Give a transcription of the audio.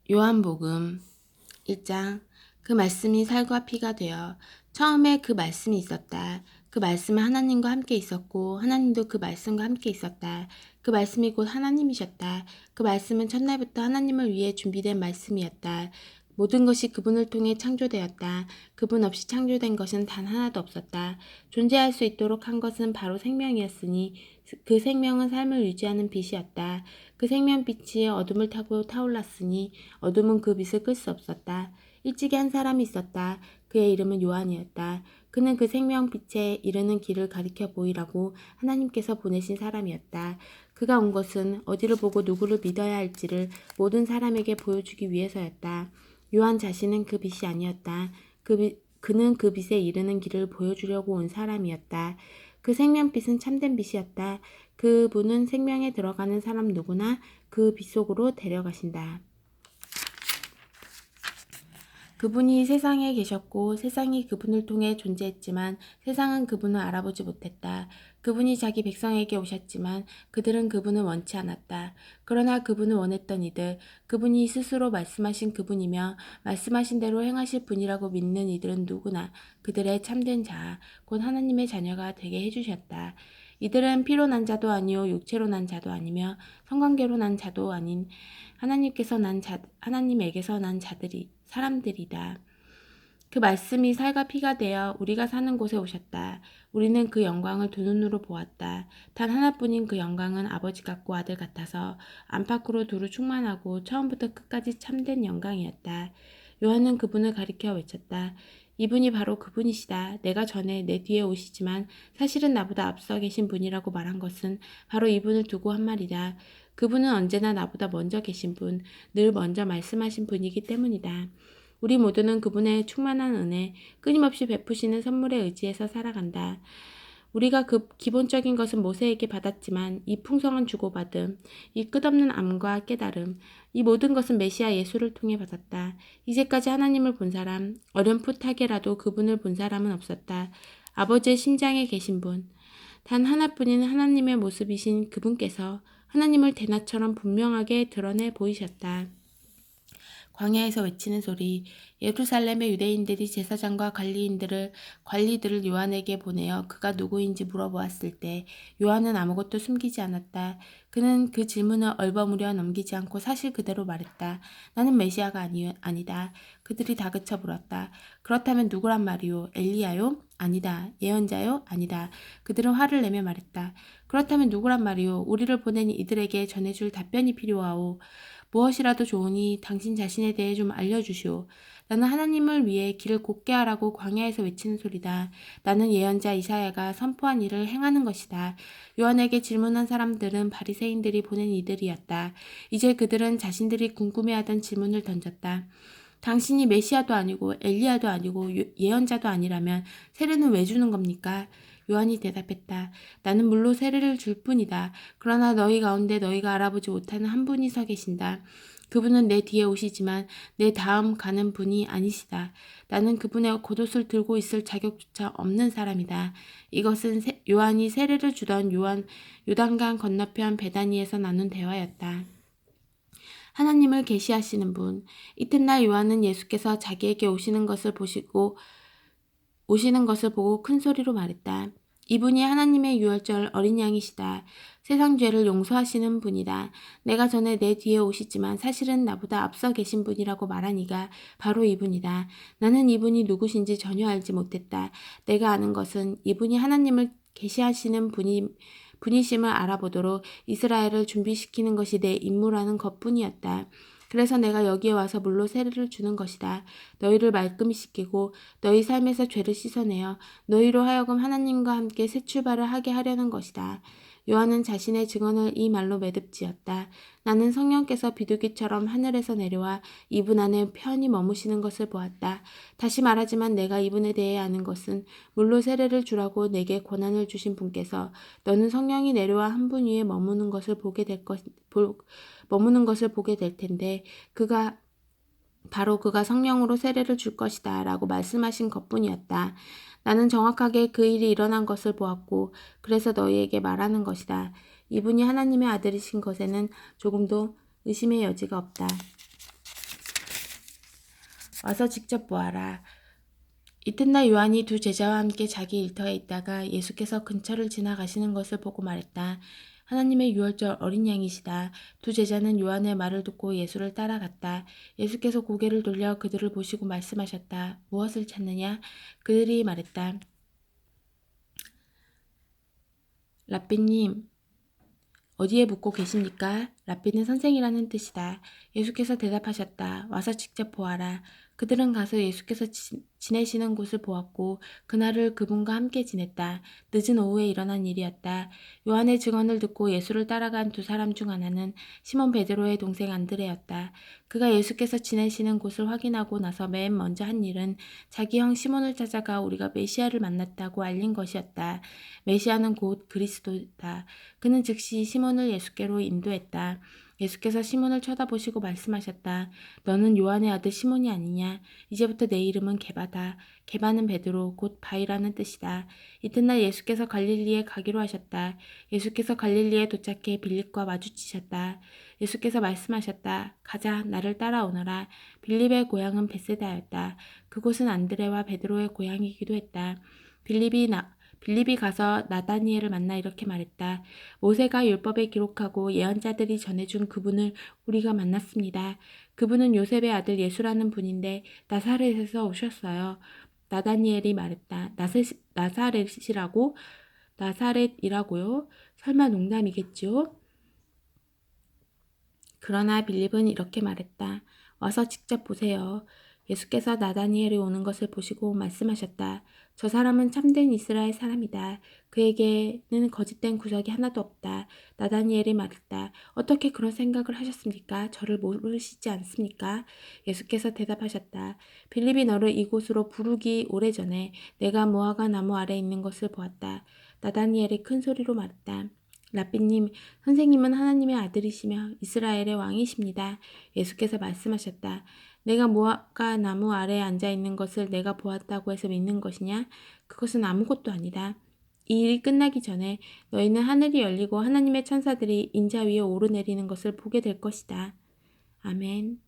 요한복음 1장. 그 말씀이 살과 피가 되어 처음에 그 말씀이 있었다. 그 말씀은 하나님과 함께 있었고 하나님도 그 말씀과 함께 있었다. 그 말씀이 곧 하나님이셨다. 그 말씀은 첫날부터 하나님을 위해 준비된 말씀이었다. 모든 것이 그분을 통해 창조되었다. 그분 없이 창조된 것은 단 하나도 없었다. 존재할 수 있도록 한 것은 바로 생명이었으니 그 생명은 삶을 유지하는 빛이었다. 그 생명빛이 어둠을 타고 타올랐으니 어둠은 그 빛을 끌 수 없었다. 일찍이 한 사람이 있었다. 그의 이름은 요한이었다. 그는 그 생명빛에 이르는 길을 가리켜 보이라고 하나님께서 보내신 사람이었다. 그가 온 것은 어디를 보고 누구를 믿어야 할지를 모든 사람에게 보여주기 위해서였다. 요한 자신은 그 빛이 아니었다. 그는 그 빛에 이르는 길을 보여주려고 온 사람이었다. 그 생명빛은 참된 빛이었다. 그분은 생명에 들어가는 사람 누구나 그 빛 속으로 데려가신다. 그분이 세상에 계셨고 세상이 그분을 통해 존재했지만 세상은 그분을 알아보지 못했다. 그분이 자기 백성에게 오셨지만 그들은 그분을 원치 않았다. 그러나 그분을 원했던 이들, 그분이 스스로 말씀하신 그분이며 말씀하신 대로 행하실 분이라고 믿는 이들은 누구나 그들의 참된 자, 곧 하나님의 자녀가 되게 해주셨다. 이들은 피로 난 자도 아니요 육체로 난 자도 아니며 성관계로 난 자도 아닌 하나님에게서 난 사람들이다. 그 말씀이 살과 피가 되어 우리가 사는 곳에 오셨다. 우리는 그 영광을 두 눈으로 보았다. 단 하나뿐인 그 영광은 아버지 같고 아들 같아서 안팎으로 두루 충만하고 처음부터 끝까지 참된 영광이었다. 요한은 그분을 가리켜 외쳤다. 이분이 바로 그분이시다. 내가 전에 내 뒤에 오시지만 사실은 나보다 앞서 계신 분이라고 말한 것은 바로 이분을 두고 한 말이다. 그분은 언제나 나보다 먼저 계신 분, 늘 먼저 말씀하신 분이기 때문이다. 우리 모두는 그분의 충만한 은혜, 끊임없이 베푸시는 선물에 의지해서 살아간다. 우리가 그 기본적인 것은 모세에게 받았지만 이 풍성한 주고받음, 이 끝없는 암과 깨달음, 이 모든 것은 메시아 예수를 통해 받았다. 이제까지 하나님을 본 사람, 어렴풋하게라도 그분을 본 사람은 없었다. 아버지의 심장에 계신 분, 단 하나뿐인 하나님의 모습이신 그분께서 하나님을 대낮처럼 분명하게 드러내 보이셨다. 광야에서 외치는 소리, 예루살렘의 유대인들이 제사장과 관리들을 요한에게 보내어 그가 누구인지 물어보았을 때 요한은 아무것도 숨기지 않았다. 그는 그 질문을 얼버무려 넘기지 않고 사실 그대로 말했다. 나는 메시아가 아니다. 그들이 다그쳐 물었다. 그렇다면 누구란 말이오? 엘리야요? 아니다. 예언자요? 아니다. 그들은 화를 내며 말했다. 그렇다면 누구란 말이오? 우리를 보낸 이들에게 전해줄 답변이 필요하오. 무엇이라도 좋으니 당신 자신에 대해 좀 알려주시오. 나는 하나님을 위해 길을 곧게 하라고 광야에서 외치는 소리다. 나는 예언자 이사야가 선포한 일을 행하는 것이다. 요한에게 질문한 사람들은 바리새인들이 보낸 이들이었다. 이제 그들은 자신들이 궁금해하던 질문을 던졌다. 당신이 메시아도 아니고 엘리야도 아니고 예언자도 아니라면 세례는 왜 주는 겁니까? 요한이 대답했다. 나는 물로 세례를 줄 뿐이다. 그러나 너희 가운데 너희가 알아보지 못하는 한 분이 서 계신다. 그분은 내 뒤에 오시지만 내 다음 가는 분이 아니시다. 나는 그분의 겉옷을 들고 있을 자격조차 없는 사람이다. 이것은 요한이 세례를 주던 요단강 건너편 베다니에서 나눈 대화였다. 하나님을 계시하시는 분. 이튿날 요한은 예수께서 자기에게 오시는 것을 보고 큰 소리로 말했다. 이분이 하나님의 유월절 어린 양이시다. 세상 죄를 용서하시는 분이다. 내가 전에 내 뒤에 오시지만 사실은 나보다 앞서 계신 분이라고 말한 이가 바로 이분이다. 나는 이분이 누구신지 전혀 알지 못했다. 내가 아는 것은 이분이 하나님을 계시하시는 분이심을 알아보도록 이스라엘을 준비시키는 것이 내 임무라는 것뿐이었다. 그래서 내가 여기에 와서 물로 세례를 주는 것이다. 너희를 말끔시키고 너희 삶에서 죄를 씻어내어 너희로 하여금 하나님과 함께 새 출발을 하게 하려는 것이다. 요한은 자신의 증언을 이 말로 매듭지었다. 나는 성령께서 비둘기처럼 하늘에서 내려와 이분 안에 편히 머무시는 것을 보았다. 다시 말하지만 내가 이분에 대해 아는 것은 물로 세례를 주라고 내게 권한을 주신 분께서 너는 성령이 내려와 한 분 위에 머무는 것을 보게 될 텐데 그가 성령으로 세례를 줄 것이다 라고 말씀하신 것뿐이었다. 나는 정확하게 그 일이 일어난 것을 보았고 그래서 너희에게 말하는 것이다. 이분이 하나님의 아들이신 것에는 조금도 의심의 여지가 없다. 와서 직접 보아라. 이튿날 요한이 두 제자와 함께 자기 일터에 있다가 예수께서 근처를 지나가시는 것을 보고 말했다. 하나님의 유월절 어린 양이시다. 두 제자는 요한의 말을 듣고 예수를 따라갔다. 예수께서 고개를 돌려 그들을 보시고 말씀하셨다. 무엇을 찾느냐? 그들이 말했다. 랍비님, 어디에 묵고 계십니까? 랍비는 선생이라는 뜻이다. 예수께서 대답하셨다. 와서 직접 보아라. 그들은 가서 예수께서 지내시는 곳을 보았고 그날을 그분과 함께 지냈다. 늦은 오후에 일어난 일이었다. 요한의 증언을 듣고 예수를 따라간 두 사람 중 하나는 시몬 베드로의 동생 안드레였다. 그가 예수께서 지내시는 곳을 확인하고 나서 맨 먼저 한 일은 자기 형 시몬을 찾아가 우리가 메시아를 만났다고 알린 것이었다. 메시아는 곧 그리스도다. 그는 즉시 시몬을 예수께로 인도했다. 예수께서 시몬을 쳐다보시고 말씀하셨다. 너는 요한의 아들 시몬이 아니냐? 이제부터 내 이름은 게바다. 게바는 베드로, 곧 바위라는 뜻이다. 이튿날 예수께서 갈릴리에 가기로 하셨다. 예수께서 갈릴리에 도착해 빌립과 마주치셨다. 예수께서 말씀하셨다. 가자, 나를 따라오너라. 빌립의 고향은 벳세다였다. 그곳은 안드레와 베드로의 고향이기도 했다. 빌립이 가서 나다니엘을 만나 이렇게 말했다. 모세가 율법에 기록하고 예언자들이 전해준 그분을 우리가 만났습니다. 그분은 요셉의 아들 예수라는 분인데 나사렛에서 오셨어요. 나다니엘이 말했다. 나사렛이라고? 나사렛이라고요? 설마 농담이겠죠? 그러나 빌립은 이렇게 말했다. 와서 직접 보세요. 예수께서 나다니엘이 오는 것을 보시고 말씀하셨다. 저 사람은 참된 이스라엘 사람이다. 그에게는 거짓된 구석이 하나도 없다. 나다니엘이 말했다. 어떻게 그런 생각을 하셨습니까? 저를 모르시지 않습니까? 예수께서 대답하셨다. 빌립이 너를 이곳으로 부르기 오래전에 내가 무화과 나무 아래 있는 것을 보았다. 나다니엘이 큰 소리로 말했다. 랍비님, 선생님은 하나님의 아들이시며 이스라엘의 왕이십니다. 예수께서 말씀하셨다. 내가 무화과 나무 아래에 앉아 있는 것을 내가 보았다고 해서 믿는 것이냐? 그것은 아무것도 아니다. 이 일이 끝나기 전에 너희는 하늘이 열리고 하나님의 천사들이 인자 위에 오르내리는 것을 보게 될 것이다. 아멘.